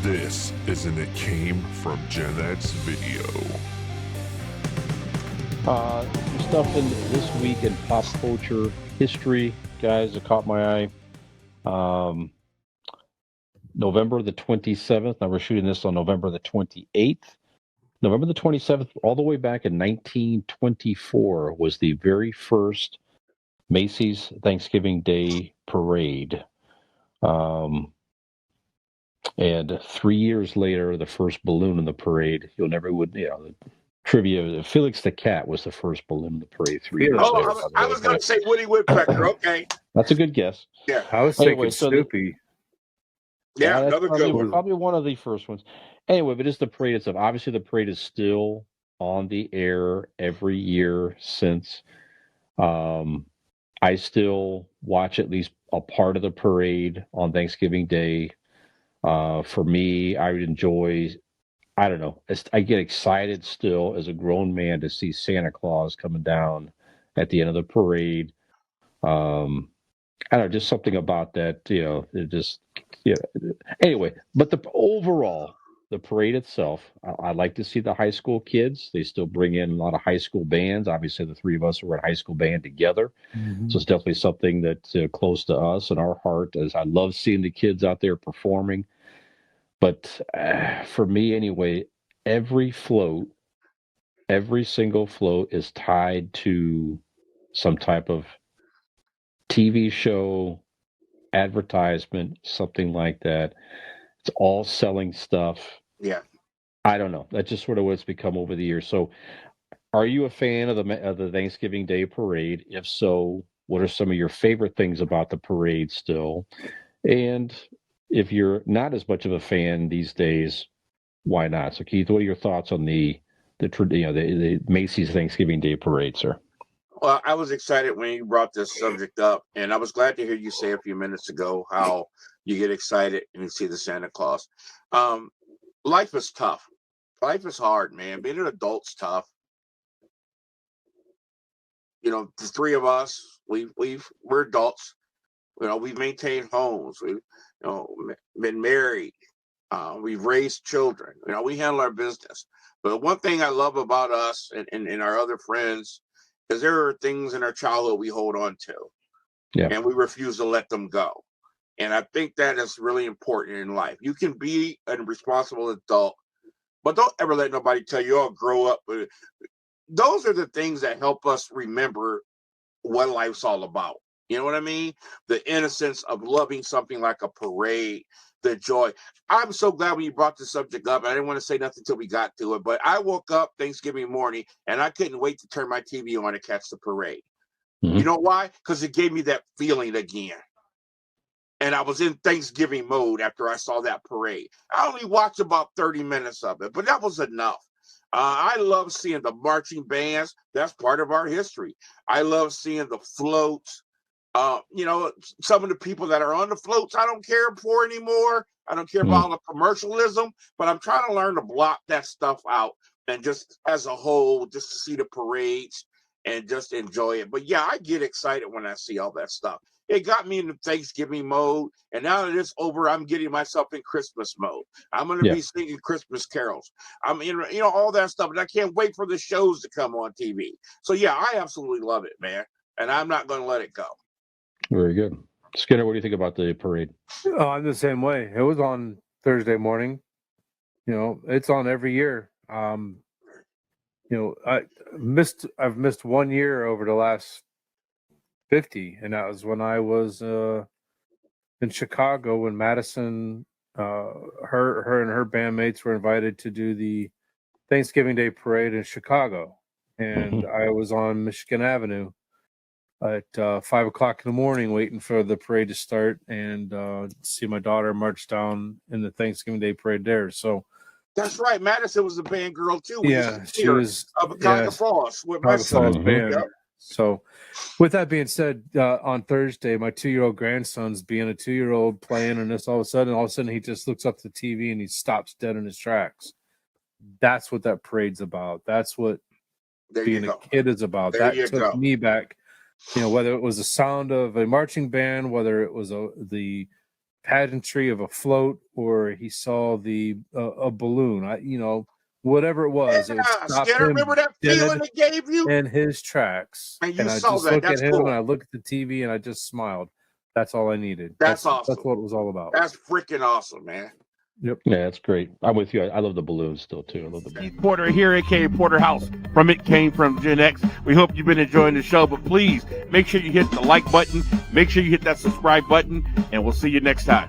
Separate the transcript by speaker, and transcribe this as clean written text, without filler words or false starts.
Speaker 1: This is an It Came From Gen X video.
Speaker 2: Some stuff in this week in pop culture history, guys, that caught my eye. November the 27th. Now we're shooting this on November the 28th. November the 27th, all the way back in 1924, was the very first Macy's Thanksgiving Day Parade. And 3 years later, the first balloon in the parade. The trivia. Felix the Cat was the first balloon in the parade 3 years later.
Speaker 3: I was going to say Woody Woodpecker. Okay.
Speaker 2: That's a good guess.
Speaker 3: Yeah.
Speaker 4: I was thinking Snoopy.
Speaker 3: Yeah,
Speaker 2: that's
Speaker 3: another good one.
Speaker 2: Probably one of the first ones. Anyway, but it's the parade itself. Obviously, the parade is still on the air every year since. I still watch at least a part of the parade on Thanksgiving Day. For me, I would enjoy, I don't know, I get excited still as a grown man to see Santa Claus coming down at the end of the parade. I don't know, just something about that, Anyway, but overall, the parade itself, I like to see the high school kids. They still bring in a lot of high school bands. Obviously, the three of us were in high school band together. Mm-hmm. So it's definitely something that's close to us and our heart. As I love seeing the kids out there performing. But for me, anyway, every single float is tied to some type of TV show, advertisement, something like that. It's all selling stuff.
Speaker 3: Yeah.
Speaker 2: I don't know. That's just sort of what it's become over the years. So are you a fan of the Thanksgiving Day Parade? If so, what are some of your favorite things about the parade still? And if you're not as much of a fan these days, why not? So Keith, what are your thoughts on the Macy's Thanksgiving Day Parade, sir?
Speaker 3: Well, I was excited when you brought this subject up, and I was glad to hear you say a few minutes ago how you get excited and you see the Santa Claus. Life is tough. Life is hard, man. Being an adult's tough. The three of us, we're adults. We've maintained homes. We've been married. We've raised children. We handle our business. But one thing I love about us and our other friends is there are things in our childhood we hold on to, and we refuse to let them go. And I think that is really important in life. You can be a responsible adult, but don't ever let nobody tell you, "Oh, grow up." Those are the things that help us remember what life's all about. You know what I mean? The innocence of loving something like a parade, the joy. I'm so glad when you brought the subject up. I didn't want to say nothing until we got to it, but I woke up Thanksgiving morning and I couldn't wait to turn my TV on to catch the parade. Mm-hmm. You know why? Because it gave me that feeling again. And I was in Thanksgiving mode after I saw that parade. I only watched about 30 minutes of it, but that was enough. I love seeing the marching bands. That's part of our history. I love seeing the floats. Some of the people that are on the floats, I don't care for anymore. I don't care about all the commercialism, but I'm trying to learn to block that stuff out and just as a whole, just to see the parades and just enjoy it. But yeah, I get excited when I see all that stuff. It got me in the Thanksgiving mode, and now that it's over, I'm getting myself in Christmas mode. I'm going to be singing Christmas carols. I'm in, all that stuff, and I can't wait for the shows to come on TV. So yeah, I absolutely love it, man, and I'm not going to let it go.
Speaker 2: Very good. Skinner, what do you think about the parade?
Speaker 4: Oh, I'm the same way. It was on Thursday morning. It's on every year. I've missed 1 year over the last 50, and that was when I was in Chicago when Madison, her and her bandmates were invited to do the Thanksgiving Day Parade in Chicago, and I was on Michigan Avenue at 5 o'clock in the morning waiting for the parade to start and see my daughter march down in the Thanksgiving Day Parade there. So
Speaker 3: that's right. Madison was a band girl too.
Speaker 4: She was
Speaker 3: of Cuyahoga Falls with my
Speaker 4: son.
Speaker 3: son.
Speaker 4: Band. Yep. So with that being said, on Thursday, my 2-year-old grandson's being a 2-year-old playing, and all of a sudden he just looks up at the TV and he stops dead in his tracks. That's what that parade's about. That's what being a kid is about. That took me back. Whether it was the sound of a marching band, whether it was the pageantry of a float, or he saw a balloon. Whatever it was, it would stop
Speaker 3: Skinner,
Speaker 4: him
Speaker 3: remember that feeling
Speaker 4: dead
Speaker 3: it gave you?
Speaker 4: in his tracks.
Speaker 3: And you
Speaker 4: And I
Speaker 3: saw
Speaker 4: just
Speaker 3: that.
Speaker 4: look
Speaker 3: That's
Speaker 4: at him
Speaker 3: cool.
Speaker 4: and I look at the TV and I just smiled. That's all I needed.
Speaker 3: That's awesome.
Speaker 4: That's what it was all about.
Speaker 3: That's freaking awesome, man.
Speaker 4: Yep.
Speaker 2: Yeah, that's great. I'm with you. I love the balloons still too. I love the balloons.
Speaker 5: Keith Porter here, aka Porterhouse from It Came From Gen X. We hope you've been enjoying the show, but please make sure you hit the like button, make sure you hit that subscribe button, and we'll see you next time.